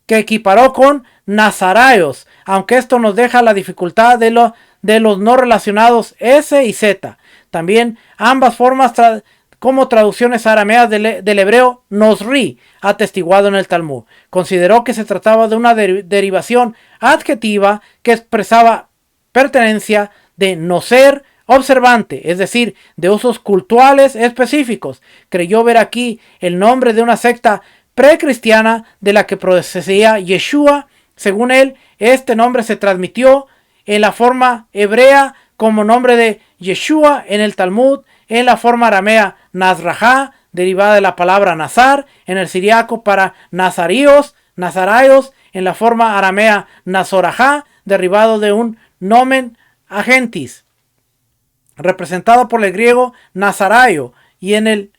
Speaker 1: que equiparó con Nazaraios, aunque esto nos deja la dificultad de los no relacionados S y Z. También ambas formas como traducciones arameas del hebreo Nosri, atestiguado en el Talmud. Consideró que se trataba de una derivación adjetiva que expresaba pertenencia de no ser observante, es decir, de usos cultuales específicos. Creyó ver aquí el nombre de una secta precristiana de la que procedía Yeshua. Según él, este nombre se transmitió en la forma hebrea como nombre de Yeshua en el Talmud, en la forma aramea Nazrajá, derivada de la palabra Nazar, en el siriaco para Nazaraios, en la forma aramea Nazorajá, derivado de un nomen agentis, representado por el griego Nazaraio, y en el...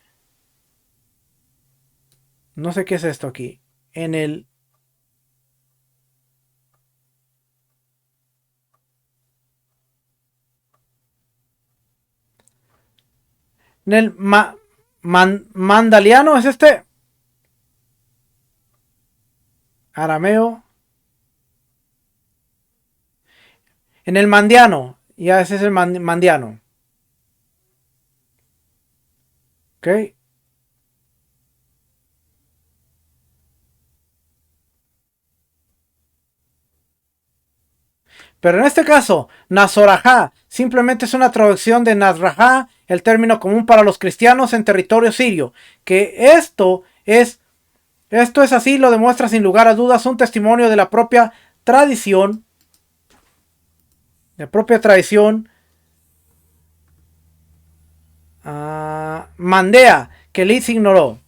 Speaker 1: no sé qué es esto aquí. En el mandaliano es este arameo. En el mandiano, ya ese es el mandiano. Ok. Pero en este caso, Nazorajá simplemente es una traducción de Nazrajá, el término común para los cristianos en territorio sirio. Que esto es así, lo demuestra sin lugar a dudas un testimonio de la propia tradición. Mandea, que Leeds ignoró.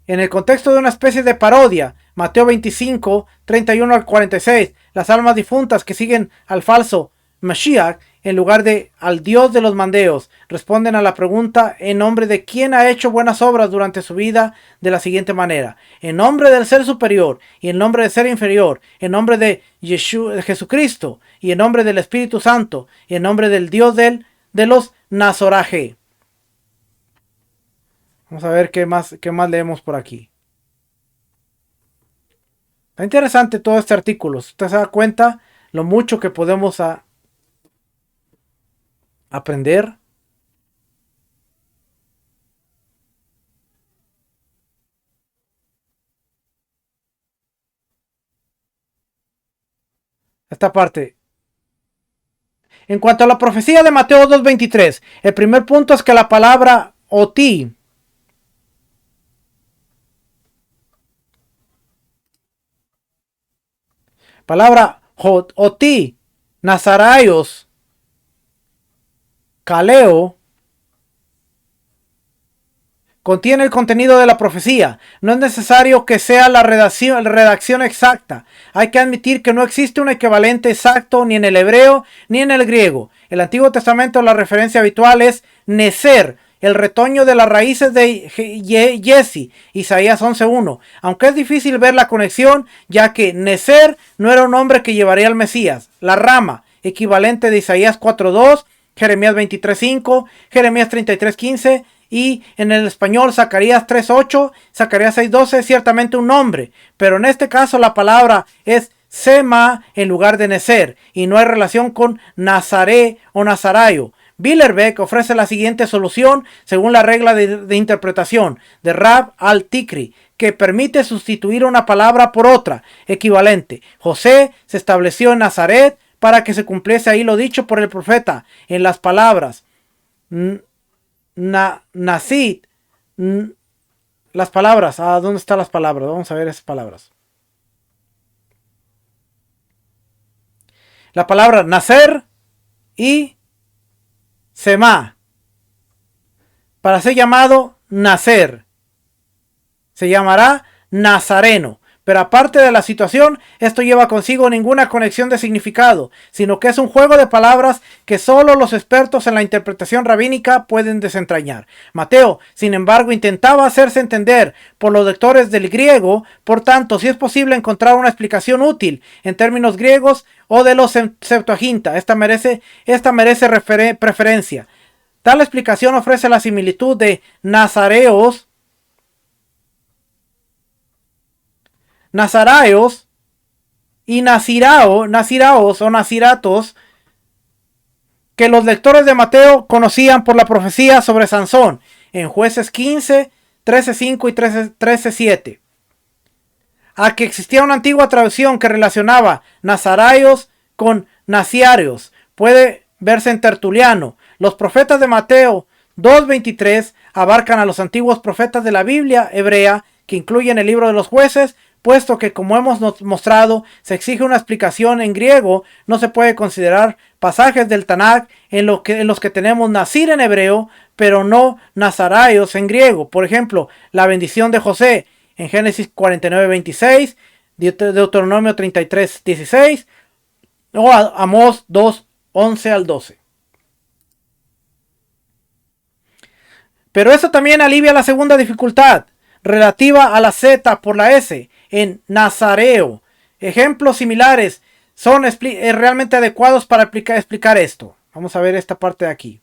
Speaker 1: En el contexto de una especie de parodia, Mateo 25, 31 al 46, las almas difuntas que siguen al falso Mashiach en lugar de al Dios de los mandeos responden a la pregunta en nombre de quién ha hecho buenas obras durante su vida de la siguiente manera: en nombre del ser superior y en nombre del ser inferior, en nombre de Jesucristo y en nombre del Espíritu Santo y en nombre del Dios de los Nazoraje. Vamos a ver qué más leemos por aquí. Está interesante todo este artículo. Usted se da cuenta lo mucho que podemos aprender. Esta parte. En cuanto a la profecía de Mateo 2.23, el primer punto es que la palabra oti, oti, Nazaraios, Caleo, contiene el contenido de la profecía. No es necesario que sea la redacción exacta. Hay que admitir que no existe un equivalente exacto ni en el hebreo ni en el griego. En el Antiguo Testamento la referencia habitual es Neser, el retoño de las raíces de Jesse, Isaías 11.1. Aunque es difícil ver la conexión, ya que Neser no era un hombre que llevaría al Mesías. La rama, equivalente de Isaías 4.2, Jeremías 23.5, Jeremías 33.15, y en el español Zacarías 3.8, Zacarías 6.12 es ciertamente un nombre, pero en este caso la palabra es Sema en lugar de Neser, y no hay relación con Nazaré o Nazarayo. Billerbeck ofrece la siguiente solución según la regla de interpretación de Rab al-Tikri, que permite sustituir una palabra por otra equivalente. José se estableció en Nazaret para que se cumpliese ahí lo dicho por el profeta en las palabras Nacid. Las palabras, ¿dónde están las palabras? Vamos a ver esas palabras. La palabra nacer y Sema, para ser llamado nacer, se llamará nazareno. Pero aparte de la situación, esto lleva consigo ninguna conexión de significado, sino que es un juego de palabras que solo los expertos en la interpretación rabínica pueden desentrañar. Mateo, sin embargo, intentaba hacerse entender por los lectores del griego, por tanto, si es posible encontrar una explicación útil en términos griegos o de los Septuaginta, esta merece preferencia. Tal explicación ofrece la similitud de nazareos y naziraos o naziratos que los lectores de Mateo conocían por la profecía sobre Sansón en Jueces 15, 13.5 y 13.7. A que existía una antigua traducción que relacionaba nazaraios con naciarios. Puede verse en Tertuliano. Los profetas de Mateo 2.23 abarcan a los antiguos profetas de la Biblia hebrea, que incluyen el libro de los jueces, puesto que, como hemos mostrado, se exige una explicación en griego. No se puede considerar pasajes del Tanakh en los que tenemos nazir en hebreo, pero no nazaraios en griego. Por ejemplo, la bendición de José en Génesis 49.26, Deuteronomio 33.16 o Amós 2.11 al 12. Pero eso también alivia la segunda dificultad, relativa a la Z por la S en nazareo. Ejemplos similares son realmente adecuados para explicar esto. Vamos a ver esta parte de aquí.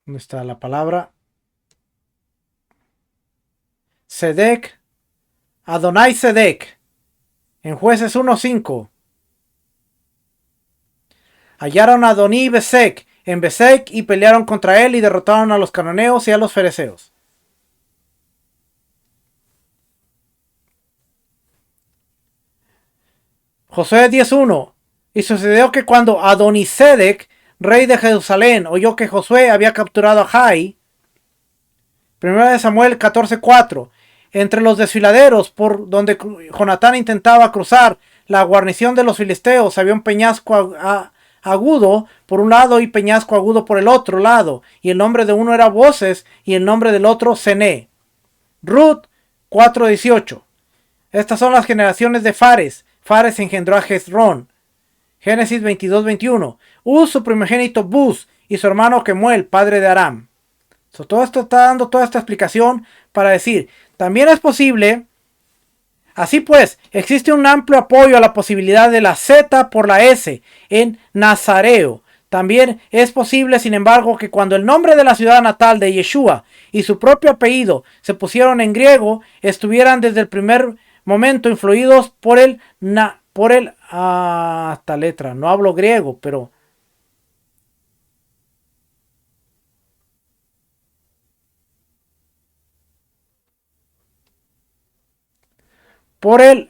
Speaker 1: ¿Dónde está la palabra? Sedec, Adonai Sedec, en Jueces 1.5. Hallaron a Adoní Besek en Besek y pelearon contra él y derrotaron a los cananeos y a los fereceos. Josué 10.1. Y sucedió que cuando Adonisedec, rey de Jerusalén, oyó que Josué había capturado a Jai. 1 Samuel 14.4. Entre los desfiladeros por donde Jonatán intentaba cruzar la guarnición de los filisteos había un peñasco agudo por un lado y peñasco agudo por el otro lado, y el nombre de uno era Voces y el nombre del otro Cené. Ruth 4.18. Estas son las generaciones de Fares. Fares engendró a Hezrón. Génesis 22.21. Uz, su primogénito Buz, y su hermano Kemuel, padre de Aram. Todo esto está dando toda esta explicación para decir, también es posible. Así pues, existe un amplio apoyo a la posibilidad de la Z por la S en nazareo. También es posible, sin embargo, que cuando el nombre de la ciudad natal de Yeshua y su propio apellido se pusieron en griego, estuvieran desde el primer momento influidos por esta letra. No hablo griego, pero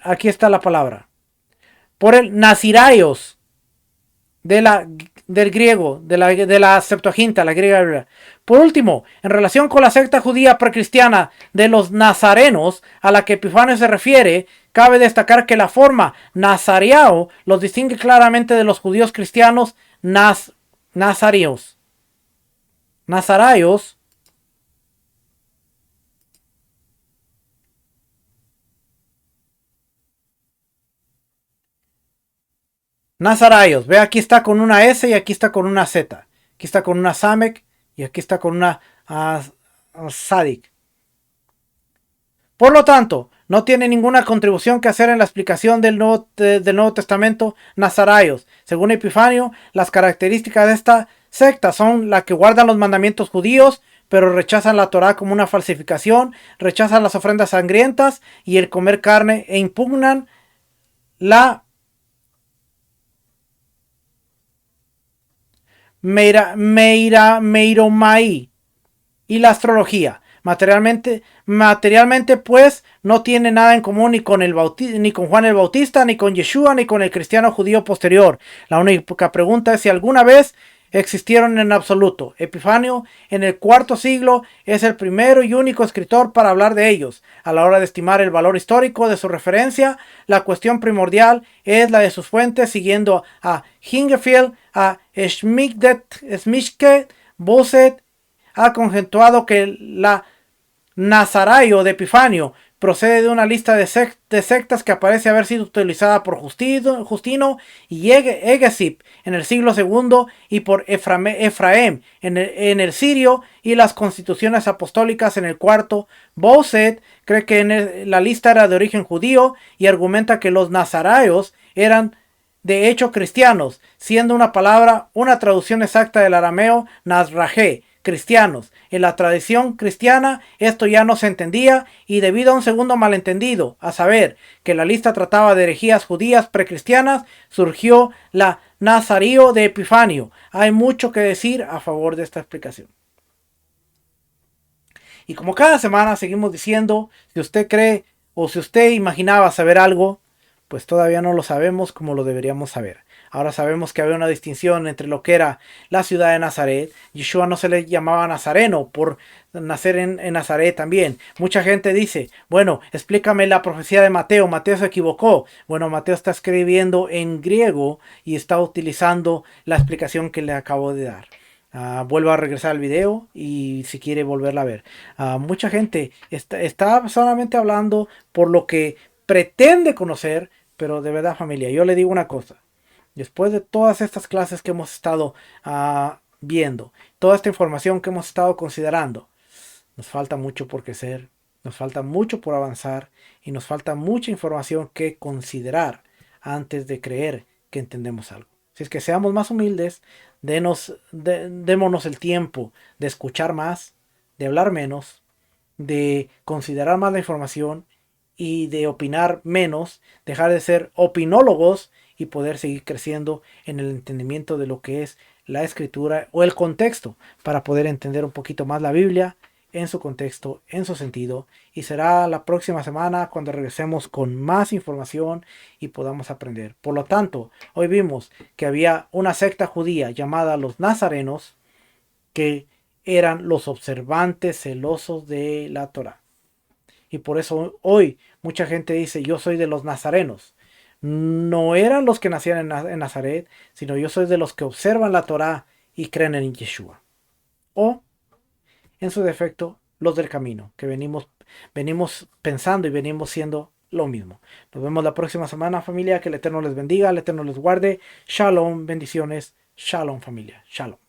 Speaker 1: aquí está la palabra, por el naziraios del griego, de la Septuaginta, la griega. Por último, en relación con la secta judía precristiana de los nazarenos, a la que Epifanio se refiere, cabe destacar que la forma nazareao los distingue claramente de los judíos cristianos nazaraios. Nazaraios, ve, aquí está con una S y aquí está con una Z. Aquí está con una Samek y aquí está con una Sadik. Por lo tanto, no tiene ninguna contribución que hacer en la explicación del Nuevo Testamento nazaraios. Según Epifanio, las características de esta secta son la que guardan los mandamientos judíos, pero rechazan la Torá como una falsificación, rechazan las ofrendas sangrientas y el comer carne e impugnan la Meiromai y la astrología. Materialmente, pues, no tiene nada en común ni con Juan el Bautista, ni con Yeshua, ni con el cristiano judío posterior. La única pregunta es si alguna vez existieron en absoluto. Epifanio en el IV siglo es el primero y único escritor para hablar de ellos. A la hora de estimar el valor histórico de su referencia, la cuestión primordial es la de sus fuentes, siguiendo a Hingefield, a Schmidt, Bosset ha conjetuado que la Nazarayo de Epifanio procede de una lista de sectas que parece haber sido utilizada por Justino y Egesip en el siglo II y por Efraem en el Sirio y las constituciones apostólicas en el IV. Bosset cree que la lista era de origen judío y argumenta que los nazarayos eran de hecho cristianos, siendo una palabra una traducción exacta del arameo Nazraje, cristianos. En la tradición cristiana esto ya no se entendía y debido a un segundo malentendido, a saber, que la lista trataba de herejías judías precristianas, surgió la Nazarío de Epifanio. Hay mucho que decir a favor de esta explicación. Y como cada semana seguimos diciendo, si usted cree o si usted imaginaba saber algo, pues todavía no lo sabemos como lo deberíamos saber. Ahora sabemos que había una distinción entre lo que era la ciudad de Nazaret. Yeshua no se le llamaba nazareno por nacer en Nazaret también. Mucha gente dice, bueno, explícame la profecía de Mateo. Mateo se equivocó. Bueno, Mateo está escribiendo en griego y está utilizando la explicación que le acabo de dar. Vuelvo a regresar al video y si quiere volverla a ver. Mucha gente está solamente hablando por lo que pretende conocer, pero de verdad, familia, yo le digo una cosa. Después de todas estas clases que hemos estado viendo, toda esta información que hemos estado considerando, nos falta mucho por crecer, nos falta mucho por avanzar y nos falta mucha información que considerar antes de creer que entendemos algo. Si es que seamos más humildes, démonos el tiempo de escuchar más, de hablar menos, de considerar más la información y de opinar menos, dejar de ser opinólogos y poder seguir creciendo en el entendimiento de lo que es la escritura o el contexto para poder entender un poquito más la Biblia en su contexto, en su sentido. Y será la próxima semana cuando regresemos con más información y podamos aprender. Por lo tanto, hoy vimos que había una secta judía llamada los nazarenos que eran los observantes celosos de la Torá. Y por eso hoy mucha gente dice, yo soy de los nazarenos. No eran los que nacían en Nazaret, sino yo soy de los que observan la Torá y creen en Yeshua. O, en su defecto, los del camino, que venimos pensando y venimos siendo lo mismo. Nos vemos la próxima semana, familia. Que el Eterno les bendiga, el Eterno les guarde. Shalom, bendiciones. Shalom, familia. Shalom.